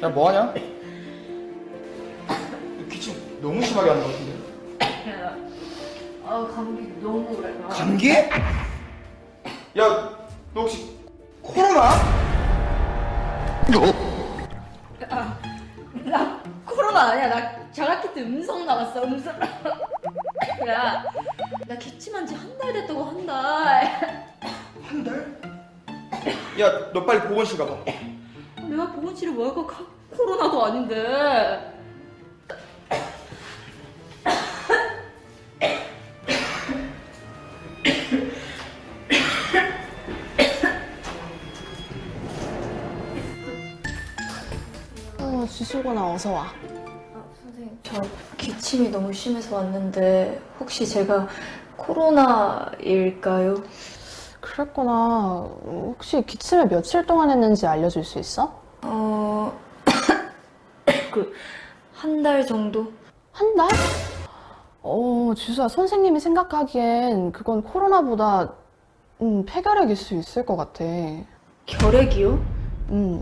야, 뭐하냐? 기침 너무 심하게 하는 것 같은데. 감기 너무 그래. 감기? 야, 너 혹시 코로나? 나 코로나 아니야. 나 자가키트 음성 나왔어. 음성. 야, 나 기침한 지 한 달 됐다고, 한 달. 한 달? 야, 너 빨리 보건실 가봐. 내가 보건실에 뭐 할까? 코로나도 아닌데. 지수구나. 어서 와. 선생님, 저 기침이 너무 심해서 왔는데 혹시 제가 코로나일까요? 그랬구나. 혹시 기침을 며칠 동안 했는지 알려줄 수 있어? 한 달 정도? 한 달? 지수야, 선생님이 생각하기엔 그건 코로나보다 폐결핵일 수 있을 것 같아. 결핵이요?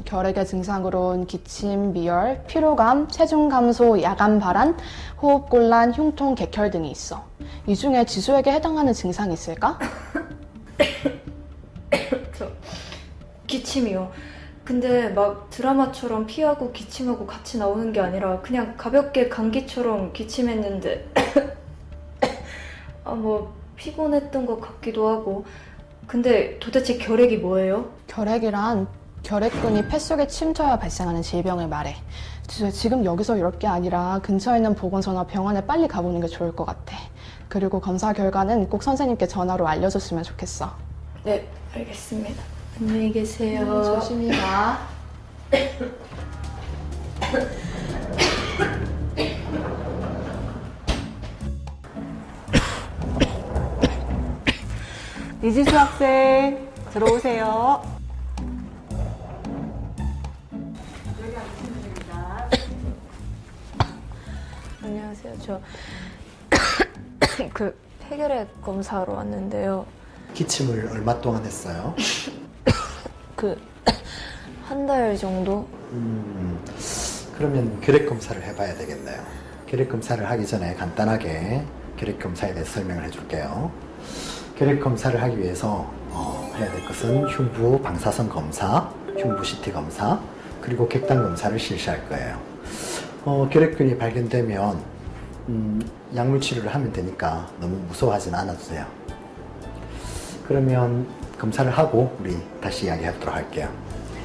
결핵의 증상으론 기침, 미열, 피로감, 체중 감소, 야간 발한, 호흡곤란, 흉통, 객혈 등이 있어. 이 중에 지수에게 해당하는 증상이 있을까? 저 기침이요. 근데 막 드라마처럼 피하고 기침하고 같이 나오는 게 아니라 그냥 가볍게 감기처럼 기침했는데 뭐 피곤했던 것 같기도 하고. 근데 도대체 결핵이 뭐예요? 결핵이란 결핵균이 폐 속에 침투하여 발생하는 질병을 말해. 지수야, 지금 여기서 이럴 게 아니라 근처에 있는 보건소나 병원에 빨리 가보는 게 좋을 것 같아. 그리고 검사 결과는 꼭 선생님께 전화로 알려줬으면 좋겠어. 네, 알겠습니다. 안녕히 계세요. 조심히 가. 이지수 학생 들어오세요. 안녕하세요. 저 폐결핵 검사하러 왔는데요. 기침을 얼마 동안 했어요? 한 달 정도? 그러면 결핵 검사를 해봐야 되겠네요. 결핵 검사를 하기 전에 간단하게 결핵 검사에 대해서 설명을 해줄게요. 결핵 검사를 하기 위해서 해야 될 것은 흉부 방사선 검사, 흉부 CT 검사, 그리고 객단 검사를 실시할 거예요. 결핵균이 발견되면 약물 치료를 하면 되니까 너무 무서워하지는 않아도 돼요. 그러면 검사를 하고 우리 다시 이야기하도록 할게요.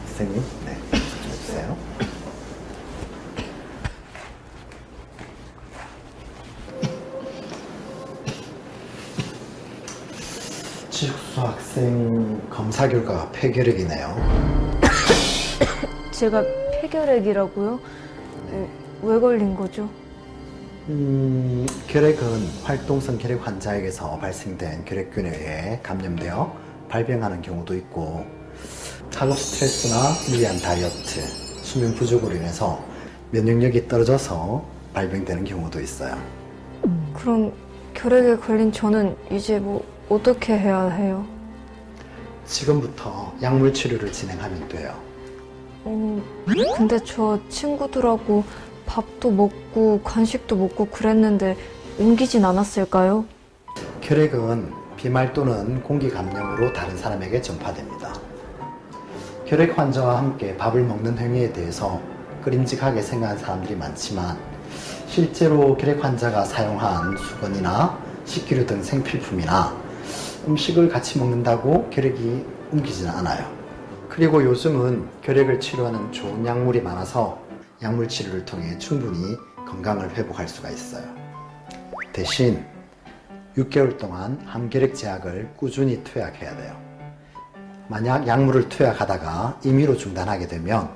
선생님, 네, 좀 해주세요. 지숙수 학생 검사 결과가 폐결핵이네요. 제가 폐결핵이라고요? 왜 걸린 거죠? 결핵은 활동성 결핵 환자에게서 발생된 결핵균에 의해 감염되어 발병하는 경우도 있고, 학업 스트레스나 무리한 다이어트, 수면 부족으로 인해서 면역력이 떨어져서 발병되는 경우도 있어요. 그럼 결핵에 걸린 저는 이제 뭐 어떻게 해야 해요? 지금부터 약물 치료를 진행하면 돼요. 근데 저 친구들하고 밥도 먹고 간식도 먹고 그랬는데 옮기진 않았을까요? 결핵은 비말 또는 공기 감염으로 다른 사람에게 전파됩니다. 결핵 환자와 함께 밥을 먹는 행위에 대해서 끄림직하게 생각하는 사람들이 많지만, 실제로 결핵 환자가 사용한 수건이나 식기류 등 생필품이나 음식을 같이 먹는다고 결핵이 옮기지는 않아요. 그리고 요즘은 결핵을 치료하는 좋은 약물이 많아서 약물 치료를 통해 충분히 건강을 회복할 수가 있어요. 대신 6개월 동안 항결핵 제약을 꾸준히 투약해야 돼요. 만약 약물을 투약하다가 임의로 중단하게 되면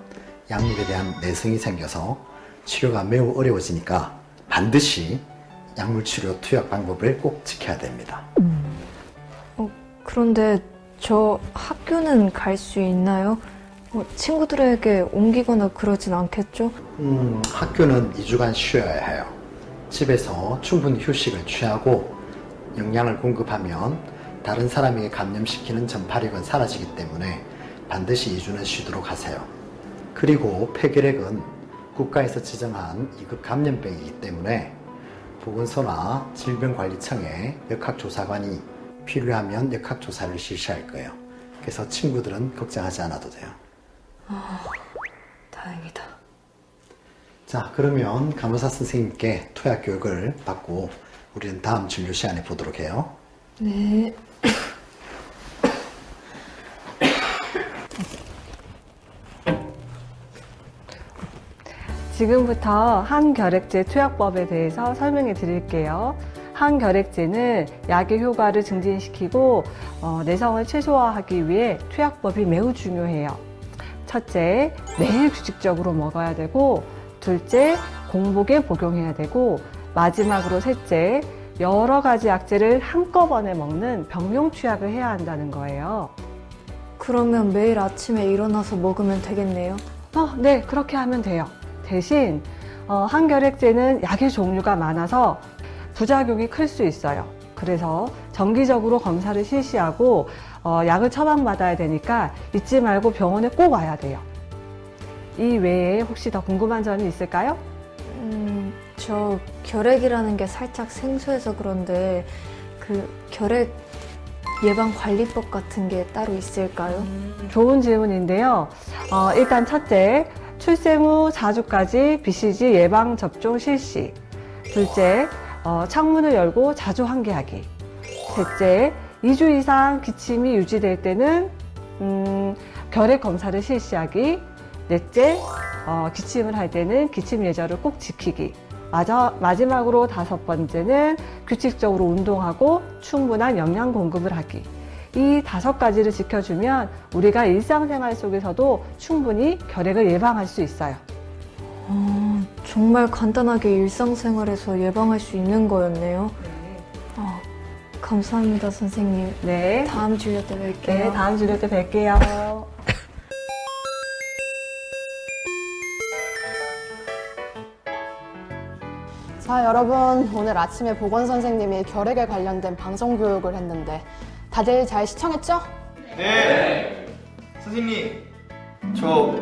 약물에 대한 내성이 생겨서 치료가 매우 어려워지니까 반드시 약물 치료 투약 방법을 꼭 지켜야 됩니다. 그런데 저 학교는 갈 수 있나요? 친구들에게 옮기거나 그러진 않겠죠? 학교는 2주간 쉬어야 해요. 집에서 충분히 휴식을 취하고 영양을 공급하면 다른 사람에게 감염시키는 전파력은 사라지기 때문에 반드시 2주는 쉬도록 하세요. 그리고 폐결핵은 국가에서 지정한 2급 감염병이기 때문에 보건소나 질병관리청의 역학조사관이 필요하면 역학조사를 실시할 거예요. 그래서 친구들은 걱정하지 않아도 돼요. 다행이다. 자, 그러면 간호사 선생님께 투약 교육을 받고 우리는 다음 진료 시간에 보도록 해요. 네. 지금부터 항결핵제 투약법에 대해서 설명해 드릴게요. 항결핵제는 약의 효과를 증진시키고 내성을 최소화하기 위해 투약법이 매우 중요해요. 첫째, 매일 규칙적으로 먹어야 되고, 둘째, 공복에 복용해야 되고, 마지막으로 셋째, 여러 가지 약제를 한꺼번에 먹는 병용 투약을 해야 한다는 거예요. 그러면 매일 아침에 일어나서 먹으면 되겠네요. 네, 그렇게 하면 돼요. 대신 항결핵제는 약의 종류가 많아서 부작용이 클 수 있어요. 그래서 정기적으로 검사를 실시하고 약을 처방받아야 되니까 잊지 말고 병원에 꼭 와야 돼요. 이 외에 혹시 더 궁금한 점이 있을까요? 저 결핵이라는 게 살짝 생소해서 그런데 그 결핵 예방 관리법 같은 게 따로 있을까요? 좋은 질문인데요. 일단 첫째, 출생 후 4주까지 BCG 예방 접종 실시. 둘째, 창문을 열고 자주 환기하기. 셋째, 2주 이상 기침이 유지될 때는 결핵 검사를 실시하기. 넷째, 기침을 할 때는 기침 예절을 꼭 지키기. 마지막으로 5번째는 규칙적으로 운동하고 충분한 영양 공급을 하기. 이 5가지를 지켜주면 우리가 일상생활 속에서도 충분히 결핵을 예방할 수 있어요. 정말 간단하게 일상생활에서 예방할 수 있는 거였네요. 감사합니다, 선생님. 네. 다음 진료 때 뵐게요. 네, 다음 진료 때 뵐게요. 자, 여러분, 오늘 아침에 보건선생님이 결핵에 관련된 방송교육을 했는데 다들 잘 시청했죠? 네. 선생님, 저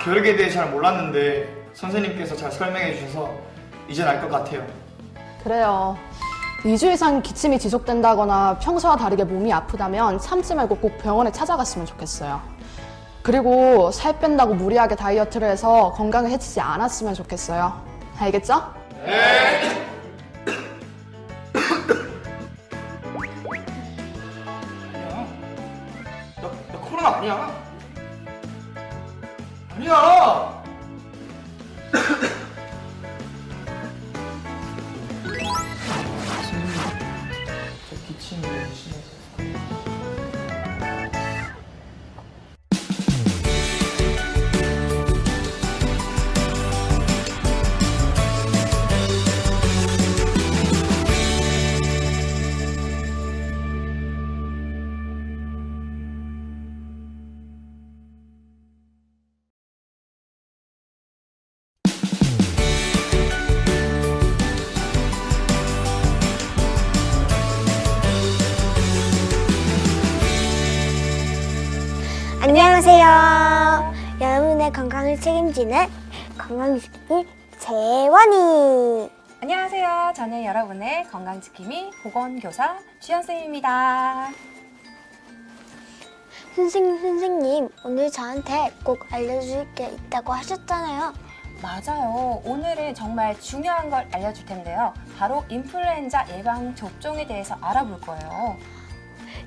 결핵에 대해 잘 몰랐는데 선생님께서 잘 설명해 주셔서 이젠 알 것 같아요. 그래요. 2주 이상 기침이 지속된다거나 평소와 다르게 몸이 아프다면 참지 말고 꼭 병원에 찾아갔으면 좋겠어요. 그리고 살 뺀다고 무리하게 다이어트를 해서 건강을 해치지 않았으면 좋겠어요. 알겠죠? 네. 아니야. 나 코로나 아니야. 아니야. 저 기침이 너무 심해서. 안녕하세요. 여러분의 건강을 책임지는 건강지킴이 재원이. 안녕하세요. 저는 여러분의 건강지킴이 보건교사 주연쌤입니다. 선생님, 오늘 저한테 꼭 알려주실 게 있다고 하셨잖아요. 맞아요. 오늘은 정말 중요한 걸 알려줄 텐데요. 바로 인플루엔자 예방 접종에 대해서 알아볼 거예요.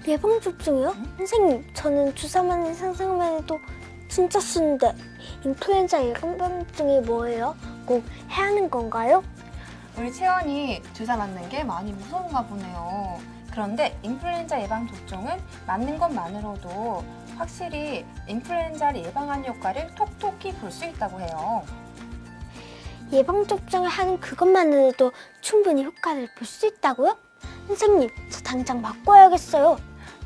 예방접종이요? 선생님, 저는 주사만 상상만 해도 진짜 쓴데 인플루엔자 예방접종이 뭐예요? 꼭 해야 하는 건가요? 우리 채원이 주사 맞는 게 많이 무서운가 보네요. 그런데 인플루엔자 예방 접종은 맞는 것만으로도 확실히 인플루엔자를 예방하는 효과를 톡톡히 볼 수 있다고 해요. 예방접종을 하는 그것만으로도 충분히 효과를 볼 수 있다고요? 선생님, 저 당장 맞고 와야겠어요.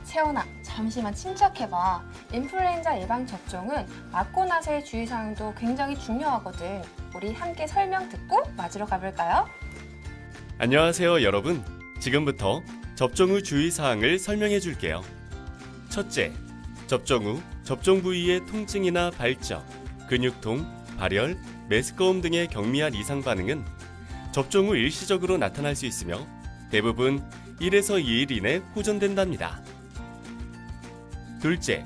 채원아, 잠시만 침착해봐. 인플루엔자 예방 접종은 맞고 나서의 주의사항도 굉장히 중요하거든. 우리 함께 설명 듣고 맞으러 가볼까요? 안녕하세요, 여러분. 지금부터 접종 후 주의사항을 설명해 줄게요. 첫째, 접종 후 접종 부위의 통증이나 발적, 근육통, 발열, 메스꺼움 등의 경미한 이상 반응은 접종 후 일시적으로 나타날 수 있으며 대부분 1에서 2일 이내 호전된답니다. 둘째,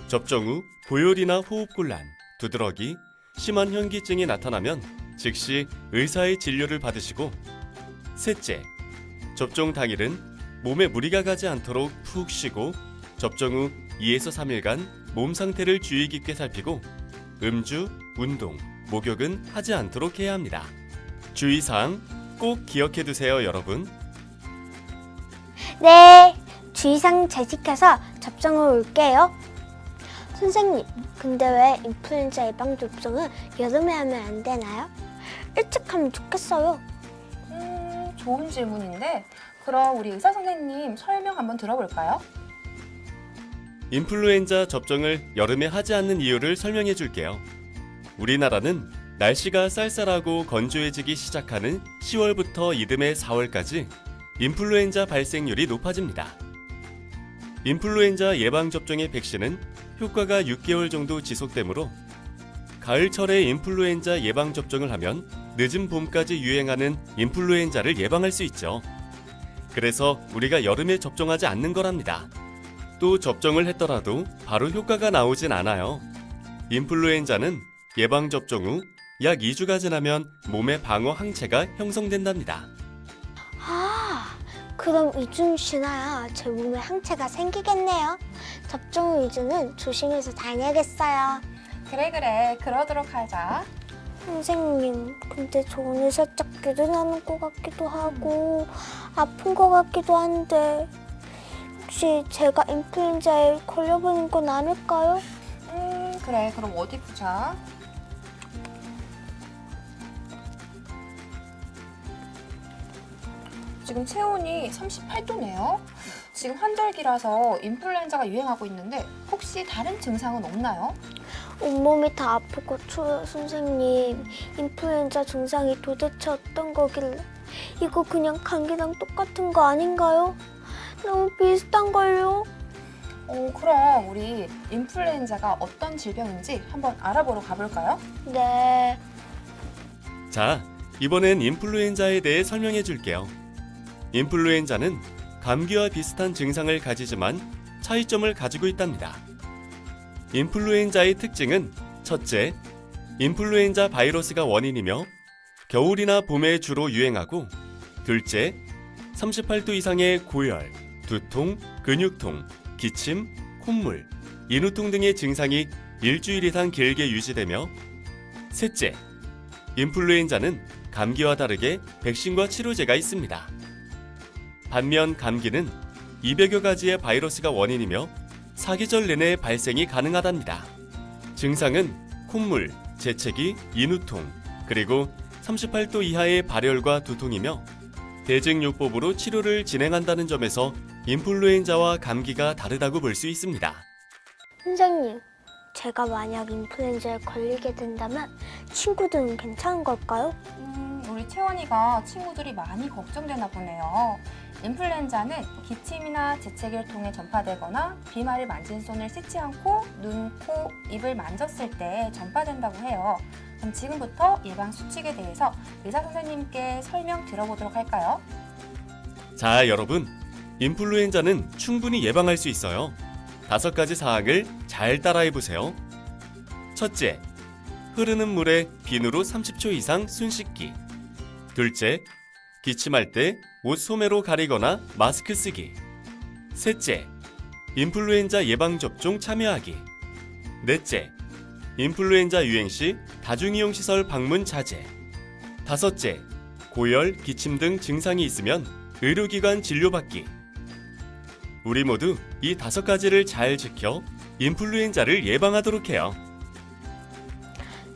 접종 후 고열이나 호흡곤란, 두드러기, 심한 현기증이 나타나면 즉시 의사의 진료를 받으시고, 셋째, 접종 당일은 몸에 무리가 가지 않도록 푹 쉬고 접종 후 2에서 3일간 몸 상태를 주의 깊게 살피고 음주, 운동, 목욕은 하지 않도록 해야 합니다. 주의사항 꼭 기억해 두세요, 여러분. 네, 주의사항 잘 지켜서 접종을 올게요. 선생님, 근데 왜 인플루엔자 예방 접종은 여름에 하면 안 되나요? 일찍 하면 좋겠어요. 좋은 질문인데 그럼 우리 의사 선생님 설명 한번 들어볼까요? 인플루엔자 접종을 여름에 하지 않는 이유를 설명해 줄게요. 우리나라는 날씨가 쌀쌀하고 건조해지기 시작하는 10월부터 이듬해 4월까지 인플루엔자 발생률이 높아집니다. 인플루엔자 예방접종의 백신은 효과가 6개월 정도 지속되므로 가을철에 인플루엔자 예방접종을 하면 늦은 봄까지 유행하는 인플루엔자를 예방할 수 있죠. 그래서 우리가 여름에 접종하지 않는 거랍니다. 또 접종을 했더라도 바로 효과가 나오진 않아요. 인플루엔자는 예방접종 후 약 2주가 지나면 몸의 방어 항체가 형성된답니다. 그럼 2주 지나야 제 몸에 항체가 생기겠네요. 접종 후 2주는 조심해서 다녀야겠어요. 그래, 그러도록 하자. 선생님, 근데 저 오늘 살짝 기도 나는 것 같기도 하고 아픈 것 같기도 한데 혹시 제가 인플루엔자에 걸려버린 건 아닐까요? 그래, 그럼 어디 보자. 지금 체온이 38도네요. 지금 환절기라서 인플루엔자가 유행하고 있는데 혹시 다른 증상은 없나요? 온몸이 다 아프고 추워요, 선생님. 인플루엔자 증상이 도대체 어떤 거길래 이거 그냥 감기랑 똑같은 거 아닌가요? 너무 비슷한걸요? 그럼 우리 인플루엔자가 어떤 질병인지 한번 알아보러 가볼까요? 네. 자, 이번엔 인플루엔자에 대해 설명해 줄게요. 인플루엔자는 감기와 비슷한 증상을 가지지만 차이점을 가지고 있답니다. 인플루엔자의 특징은 첫째, 인플루엔자 바이러스가 원인이며 겨울이나 봄에 주로 유행하고, 둘째, 38도 이상의 고열, 두통, 근육통, 기침, 콧물, 인후통 등의 증상이 일주일 이상 길게 유지되며, 셋째, 인플루엔자는 감기와 다르게 백신과 치료제가 있습니다. 반면 감기는 200여 가지의 바이러스가 원인이며 사계절 내내 발생이 가능하답니다. 증상은 콧물, 재채기, 인후통, 그리고 38도 이하의 발열과 두통이며 대증요법으로 치료를 진행한다는 점에서 인플루엔자와 감기가 다르다고 볼 수 있습니다. 선생님, 제가 만약 인플루엔자에 걸리게 된다면 친구들은 괜찮은 걸까요? 우리 채원이가 친구들이 많이 걱정되나 보네요. 인플루엔자는 기침이나 재채기를 통해 전파되거나 비말을 만진 손을 씻지 않고 눈, 코, 입을 만졌을 때 전파된다고 해요. 그럼 지금부터 예방 수칙에 대해서 의사 선생님께 설명 들어보도록 할까요? 자, 여러분, 인플루엔자는 충분히 예방할 수 있어요. 5가지 사항을 잘 따라해 보세요. 첫째, 흐르는 물에 비누로 30초 이상 손 씻기. 둘째, 기침할 때 옷 소매로 가리거나 마스크 쓰기. 셋째, 인플루엔자 예방접종 참여하기. 넷째, 인플루엔자 유행 시 다중이용시설 방문 자제. 다섯째, 고열, 기침 등 증상이 있으면 의료기관 진료받기. 우리 모두 이 5가지를 잘 지켜 인플루엔자를 예방하도록 해요.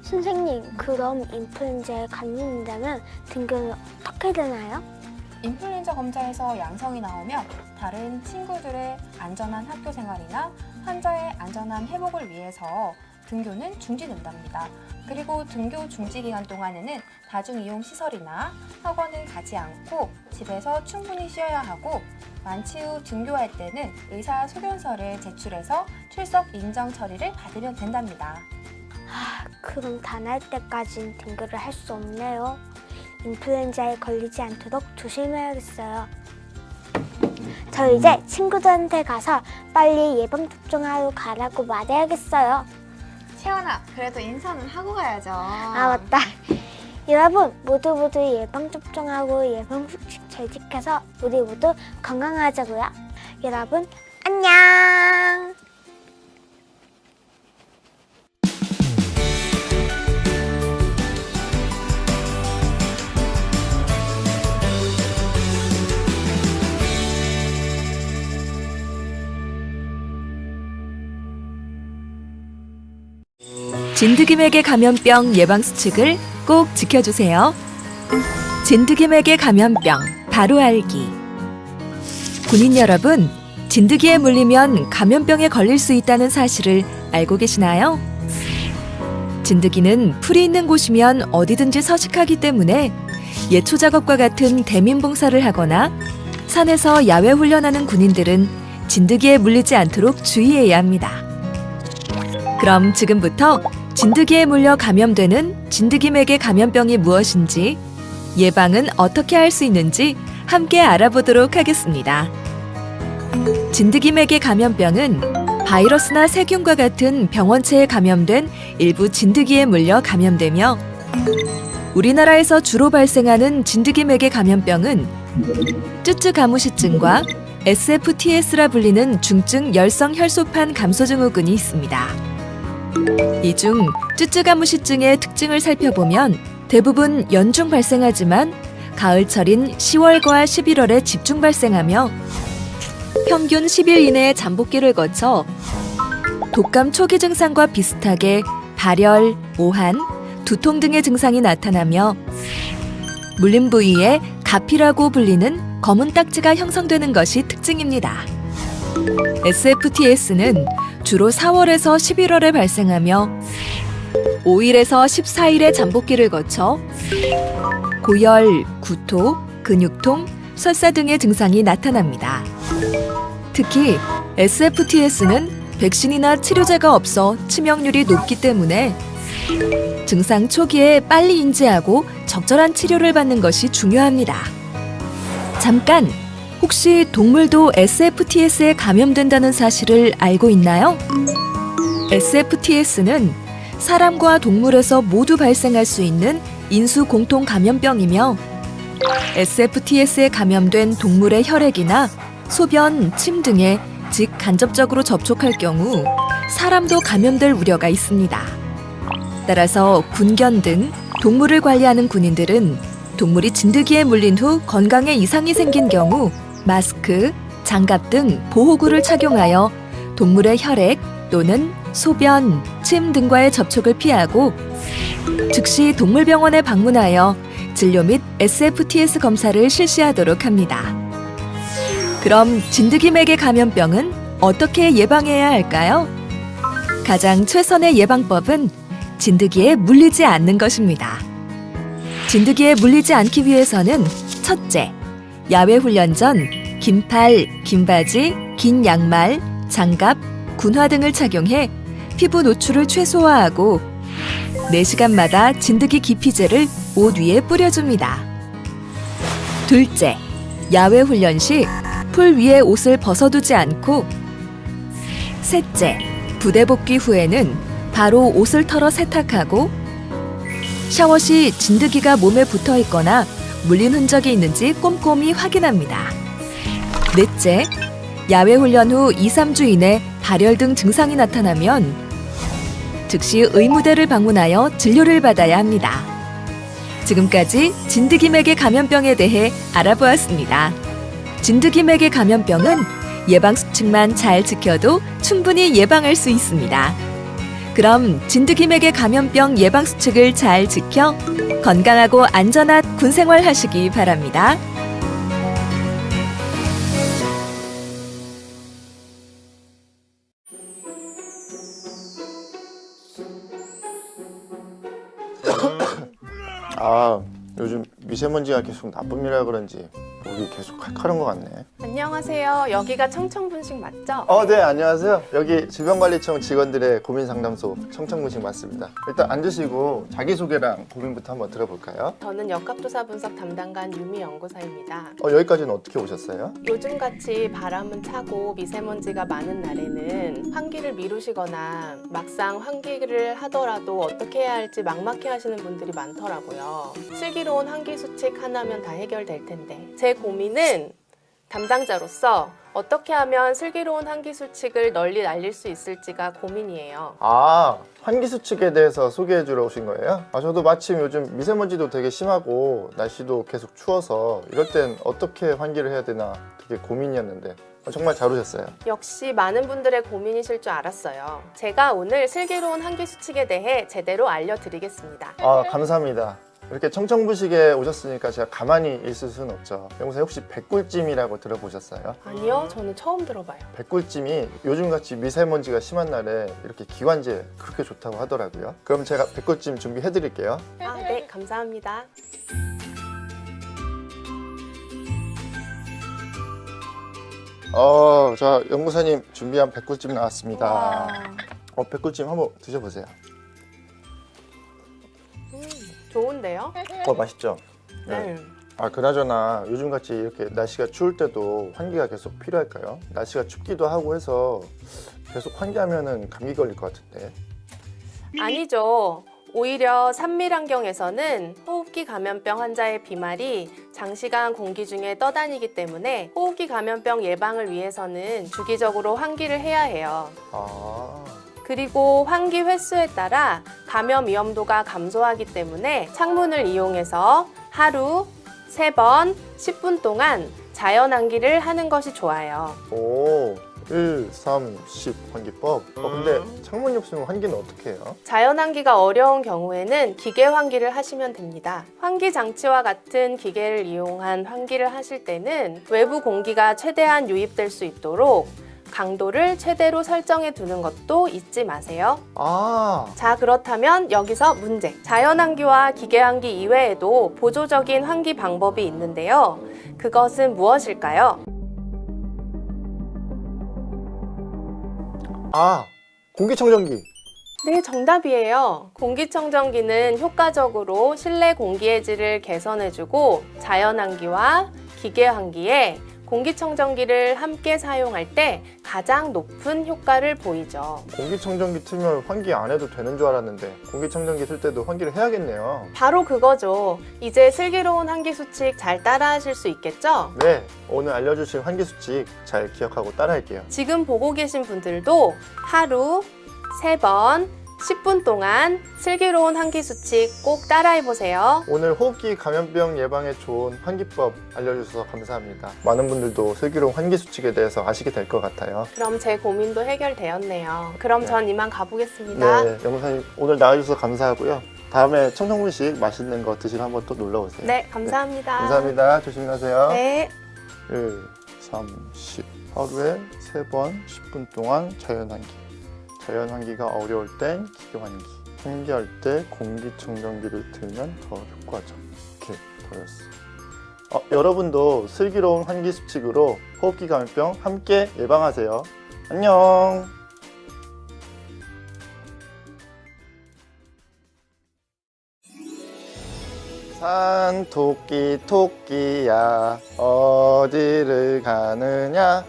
선생님, 그럼 인플루엔자에 감염된다면 등교는 어떻게 되나요? 인플루엔자 검사에서 양성이 나오면 다른 친구들의 안전한 학교 생활이나 환자의 안전한 회복을 위해서 등교는 중지된답니다. 그리고 등교 중지 기간 동안에는 다중이용 시설이나 학원은 가지 않고 집에서 충분히 쉬어야 하고, 완치 후 등교할 때는 의사 소견서를 제출해서 출석 인정 처리를 받으면 된답니다. 그럼 다 날 때까진 딩글을 할 수 없네요. 인플루엔자에 걸리지 않도록 조심해야겠어요. 저 이제 친구들한테 가서 빨리 예방접종하러 가라고 말해야겠어요. 채원아, 그래도 인사는 하고 가야죠. 아, 맞다. 여러분 모두 예방접종하고 예방수칙 잘 지켜서 우리 모두 건강하자고요. 여러분 안녕. 진드기맥의 감염병 예방 수칙을 꼭 지켜주세요. 진드기맥의 감염병 바로 알기. 군인 여러분, 진드기에 물리면 감염병에 걸릴 수 있다는 사실을 알고 계시나요? 진드기는 풀이 있는 곳이면 어디든지 서식하기 때문에 예초 작업과 같은 대민 봉사를 하거나 산에서 야외 훈련하는 군인들은 진드기에 물리지 않도록 주의해야 합니다. 그럼 지금부터 진드기에 물려 감염되는 진드기맥의 감염병이 무엇인지, 예방은 어떻게 할 수 있는지 함께 알아보도록 하겠습니다. 진드기맥의 감염병은 바이러스나 세균과 같은 병원체에 감염된 일부 진드기에 물려 감염되며, 우리나라에서 주로 발생하는 진드기맥의 감염병은 쯔쯔가무시증과 SFTS라 불리는 중증 열성 혈소판 감소 증후군이 있습니다. 이 중 쯔쯔가무시증의 특징을 살펴보면 대부분 연중 발생하지만 가을철인 10월과 11월에 집중 발생하며 평균 10일 이내에 잠복기를 거쳐 독감 초기 증상과 비슷하게 발열, 오한, 두통 등의 증상이 나타나며 물린 부위에 가피라고 불리는 검은 딱지가 형성되는 것이 특징입니다. SFTS는 주로 4월에서 11월에 발생하며 5일에서 14일의 잠복기를 거쳐 고열, 구토, 근육통, 설사 등의 증상이 나타납니다. 특히 SFTS는 백신이나 치료제가 없어 치명률이 높기 때문에 증상 초기에 빨리 인지하고 적절한 치료를 받는 것이 중요합니다. 잠깐! 혹시 동물도 SFTS에 감염된다는 사실을 알고 있나요? SFTS는 사람과 동물에서 모두 발생할 수 있는 인수 공통 감염병이며 SFTS에 감염된 동물의 혈액이나 소변, 침 등에 직간접적으로 접촉할 경우 사람도 감염될 우려가 있습니다. 따라서 군견 등 동물을 관리하는 군인들은 동물이 진드기에 물린 후 건강에 이상이 생긴 경우 마스크, 장갑 등 보호구를 착용하여 동물의 혈액 또는 소변, 침 등과의 접촉을 피하고 즉시 동물병원에 방문하여 진료 및 SFTS 검사를 실시하도록 합니다. 그럼 진드기맥의 감염병은 어떻게 예방해야 할까요? 가장 최선의 예방법은 진드기에 물리지 않는 것입니다. 진드기에 물리지 않기 위해서는 첫째, 야외 훈련 전 긴팔, 긴바지, 긴 양말, 장갑, 군화 등을 착용해 피부 노출을 최소화하고 4시간마다 진드기 기피제를 옷 위에 뿌려줍니다. 둘째, 야외 훈련 시 풀 위에 옷을 벗어두지 않고 셋째, 부대 복귀 후에는 바로 옷을 털어 세탁하고 샤워 시 진드기가 몸에 붙어 있거나 물린 흔적이 있는지 꼼꼼히 확인합니다. 넷째, 야외 훈련 후 2-3주 이내 발열 등 증상이 나타나면 즉시 의무대를 방문하여 진료를 받아야 합니다. 지금까지 진드기맥의 감염병에 대해 알아보았습니다. 진드기맥의 감염병은 예방수칙만 잘 지켜도 충분히 예방할 수 있습니다. 그럼 진드기맥의 감염병 예방수칙을 잘 지켜 건강하고 안전한 군생활 하시기 바랍니다. 아, 요즘 미세먼지가 계속 나쁨이라 그런지 목이 계속 칼칼한 것 같네. 안녕하세요. 여기가 청청분식 맞죠? 네, 안녕하세요. 여기 질병관리청 직원들의 고민 상담소 청청분식 맞습니다. 일단 앉으시고 자기소개랑 고민부터 한번 들어볼까요? 저는 역학조사 분석 담당관 유미 연구사입니다. 여기까지는 어떻게 오셨어요? 요즘같이 바람은 차고 미세먼지가 많은 날에는 환기를 미루시거나 막상 환기를 하더라도 어떻게 해야 할지 막막해 하시는 분들이 많더라고요. 슬기로운 환기 수칙 하나면 다 해결될 텐데 제 고민은 담당자로서 어떻게 하면 슬기로운 환기 수칙을 널리 알릴 수 있을지가 고민이에요. 환기 수칙에 대해서 소개해 주러 오신 거예요? 저도 마침 요즘 미세먼지도 되게 심하고 날씨도 계속 추워서 이럴 땐 어떻게 환기를 해야 되나 되게 고민이었는데 정말 잘 오셨어요. 역시 많은 분들의 고민이실 줄 알았어요. 제가 오늘 슬기로운 환기 수칙에 대해 제대로 알려드리겠습니다. 감사합니다. 이렇게 청청분식에 오셨으니까 제가 가만히 있을 수는 없죠. 연구사님 혹시 백꿀찜이라고 들어보셨어요? 아니요, 저는 처음 들어봐요. 백꿀찜이 요즘같이 미세먼지가 심한 날에 이렇게 기관지에 그렇게 좋다고 하더라고요. 그럼 제가 백꿀찜 준비해 드릴게요. 네, 감사합니다. 자, 연구사님 준비한 백꿀찜 나왔습니다. 백꿀찜 한번 드셔보세요. 좋은데요? 맛있죠? 네. 그나저나 요즘같이 이렇게 날씨가 추울 때도 환기가 계속 필요할까요? 날씨가 춥기도 하고 해서 계속 환기하면 감기 걸릴 것 같은데. 아니죠. 오히려 산밀 환경에서는 호흡기 감염병 환자의 비말이 장시간 공기 중에 떠다니기 때문에 호흡기 감염병 예방을 위해서는 주기적으로 환기를 해야 해요. 그리고 환기 횟수에 따라 감염 위험도가 감소하기 때문에 창문을 이용해서 하루 3번 10분 동안 자연 환기를 하는 것이 좋아요. 1, 3, 10 환기법. 근데 창문이 없으면 환기는 어떻게 해요? 자연 환기가 어려운 경우에는 기계 환기를 하시면 됩니다. 환기 장치와 같은 기계를 이용한 환기를 하실 때는 외부 공기가 최대한 유입될 수 있도록 강도를 최대로 설정해 두는 것도 잊지 마세요. 자, 그렇다면 여기서 문제. 자연 환기와 기계 환기 이외에도 보조적인 환기 방법이 있는데요. 그것은 무엇일까요? 공기청정기. 네, 정답이에요. 공기청정기는 효과적으로 실내 공기의 질을 개선해주고 자연 환기와 기계 환기에 공기청정기를 함께 사용할 때 가장 높은 효과를 보이죠. 공기청정기 틀면 환기 안 해도 되는 줄 알았는데 공기청정기 틀 때도 환기를 해야겠네요. 바로 그거죠. 이제 슬기로운 환기 수칙 잘 따라하실 수 있겠죠? 네, 오늘 알려주신 환기 수칙 잘 기억하고 따라할게요. 지금 보고 계신 분들도 하루 3번 10분 동안 슬기로운 환기 수칙 꼭 따라해보세요. 오늘 호흡기 감염병 예방에 좋은 환기법 알려주셔서 감사합니다. 많은 분들도 슬기로운 환기 수칙에 대해서 아시게 될 것 같아요. 그럼 제 고민도 해결되었네요. 그럼 전 이만 가보겠습니다. 네, 연구사님 오늘 나와주셔서 감사하고요. 다음에 청청분식 맛있는 거 드시러 한번 또 놀러 오세요. 네, 감사합니다. 감사합니다. 조심히 가세요. 네. 1, 3, 10 하루에 3번 10분 동안 자연 환기. 자연 환기가 어려울 땐 기계 환기. 환기할 때 공기청정기를 틀면 더 효과적. 이렇게 보였어. 여러분도 슬기로운 환기 수칙으로 호흡기 감염병 함께 예방하세요. 안녕. 산 토끼 토끼야 어디를 가느냐.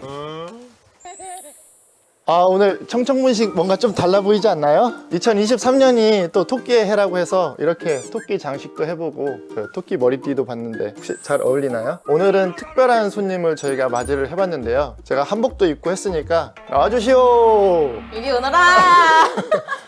오늘 청청분식 뭔가 좀 달라 보이지 않나요? 2023년이 또 토끼의 해라고 해서 이렇게 토끼 장식도 해보고 토끼 머리띠도 봤는데 혹시 잘 어울리나요? 오늘은 특별한 손님을 저희가 맞이를 해봤는데요. 제가 한복도 입고 했으니까 나와주시오. 여기 오너라.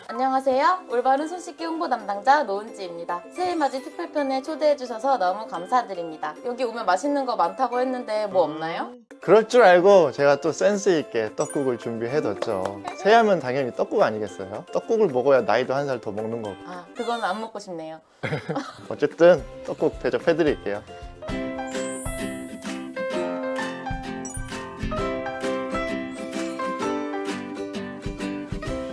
안녕하세요. 올바른 손 씻기 홍보 담당자 노은지입니다. 새해맞이 특별편에 초대해주셔서 너무 감사드립니다. 여기 오면 맛있는 거 많다고 했는데 뭐 없나요? 그럴 줄 알고 제가 또 센스 있게 떡국을 준비해뒀죠. 새해하면 당연히 떡국 아니겠어요? 떡국을 먹어야 나이도 한 살 더 먹는 거고. 그건 안 먹고 싶네요. 어쨌든 떡국 대접해드릴게요.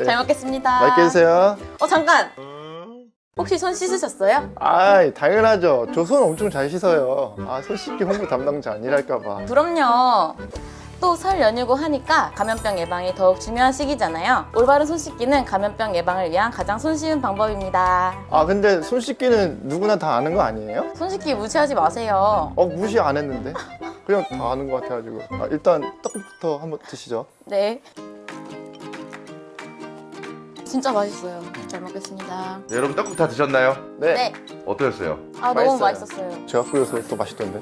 잘 먹겠습니다. 맛있게 드세요. 잠깐! 혹시 손 씻으셨어요? 아, 당연하죠. 저 손 엄청 잘 씻어요. 아, 손 씻기 홍보 담당자 아니랄까봐. 그럼요. 또 설 연휴고 하니까 감염병 예방이 더욱 중요한 시기잖아요. 올바른 손 씻기는 감염병 예방을 위한 가장 손쉬운 방법입니다. 아, 근데 손 씻기는 누구나 다 아는 거 아니에요? 손 씻기 무시하지 마세요. 무시 안 했는데? 그냥 다 아는 것 같아가지고. 아, 일단 떡국부터 한번 드시죠. 네. 진짜 맛있어요. 잘 먹겠습니다. 네, 여러분 떡국 다 드셨나요? 네. 네. 어떠셨어요? 아, 너무 맛있었어요. 제가 끓여서 또 맛있던데.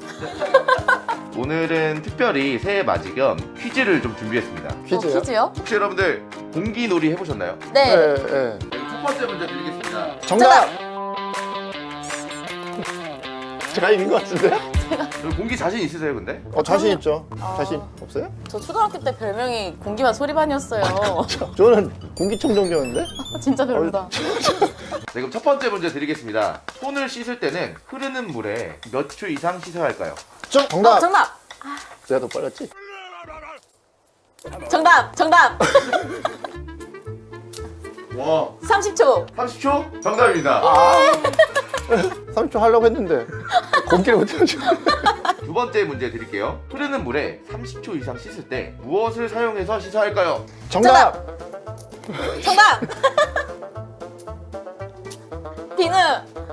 오늘은 특별히 새해 맞이 겸 퀴즈를 좀 준비했습니다. 퀴즈요? 퀴즈요? 혹시 여러분들 공기놀이 해보셨나요? 네. 네. 첫 번째 문제 드리겠습니다. 정답! 제가 이긴 것 같은데? 여러분 공기 자신 있으세요, 근데? 자신 있죠. 자신 없어요? 저 초등학교 때 별명이 공기반 소리반이었어요. 저는 공기청정기였는데? 진짜 별로다. 네, 그럼 첫 번째 문제 드리겠습니다. 손을 씻을 때는 흐르는 물에 몇 초 이상 씻어야 할까요? 정답! 정답! 제가 더 빨랐지? 정답! 정답! 와, 30초! 30초? 정답입니다. 30초 하려고 했는데 공기를 못 해가지고. 두 번째 문제 드릴게요. 흐르는 물에 30초 이상 씻을 때 무엇을 사용해서 씻어야 할까요? 정답! 정답! 비누!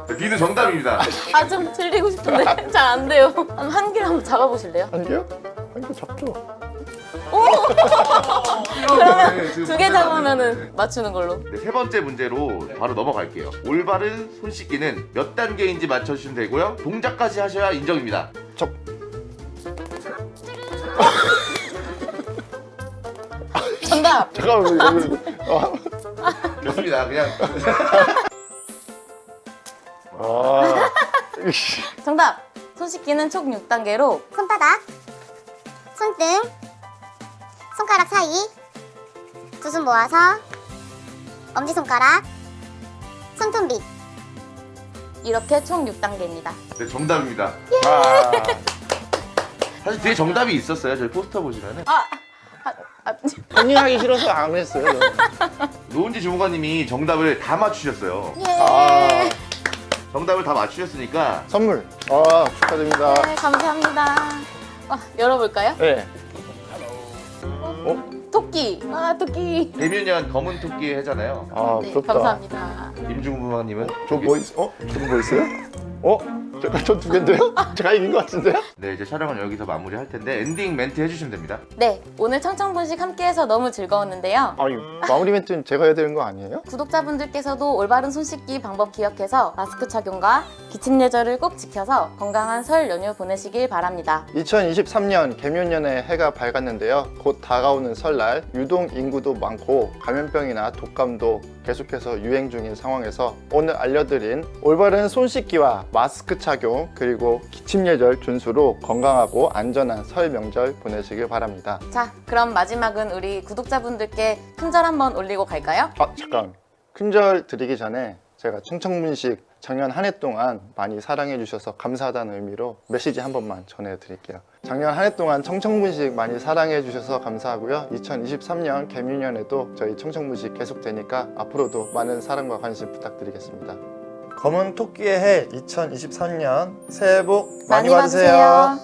네, 비는 정답입니다. 아, 좀 들리고 싶은데 잘 안 돼요. 한 개를 한번 잡아보실래요? 한 개요? 한 개 잡죠. 그러면 두 개 잡으면 맞추는 걸로. 네, 세 번째 문제로 바로 넘어갈게요. 올바른 손 씻기는 몇 단계인지 맞춰주시면 되고요. 동작까지 하셔야 인정입니다. 정답! 잠깐만. 좋습니다. 그냥 정답! 손 씻기는 총 6단계로 손바닥, 손등, 손가락 사이, 두 손 모아서 엄지손가락, 손톱 밑. 이렇게 총 6단계입니다. 네, 정답입니다. 사실 뒤에 정답이 있었어요. 저희 포스터 보시면은 컨닝하기 싫어서 안 했어요. 저는. 노은지 주무관님이 정답을 다 맞추셨어요. 정답을 다 맞추셨으니까 선물. 축하드립니다. 네, 감사합니다. 열어볼까요? 네. 토끼! 토끼! 대면연 검은 토끼 해잖아요. 네, 부럽다. 감사합니다. 임중부관님은 저 뭐 있어? 저거 뭐 있어요? 잠깐 전 두 개인데요? 제가 이긴 것 같은데요? 네, 이제 촬영은 여기서 마무리할 텐데 엔딩 멘트 해주시면 됩니다. 네, 오늘 청청분식 함께해서 너무 즐거웠는데요. 아니, 마무리 멘트는 제가 해야 되는 거 아니에요? 구독자분들께서도 올바른 손 씻기 방법 기억해서 마스크 착용과 기침 예절을 꼭 지켜서 건강한 설 연휴 보내시길 바랍니다. 2023년 개묘년에 해가 밝았는데요. 곧 다가오는 설날 유동 인구도 많고 감염병이나 독감도 계속해서 유행 중인 상황에서 오늘 알려드린 올바른 손 씻기와 마스크 착용 그리고 기침 예절 준수로 건강하고 안전한 설 명절 보내시길 바랍니다. 자, 그럼 마지막은 우리 구독자분들께 큰절 한번 올리고 갈까요? 잠깐. 큰절 드리기 전에 제가 청청분식 작년 한 해 동안 많이 사랑해 주셔서 감사하다는 의미로 메시지 한 번만 전해드릴게요. 작년 한 해 동안 청청분식 많이 사랑해 주셔서 감사하고요. 2023년 개묘년에도 저희 청청분식 계속되니까 앞으로도 많은 사랑과 관심 부탁드리겠습니다. 검은 토끼의 해 2023년 새해 복 많이 받으세요.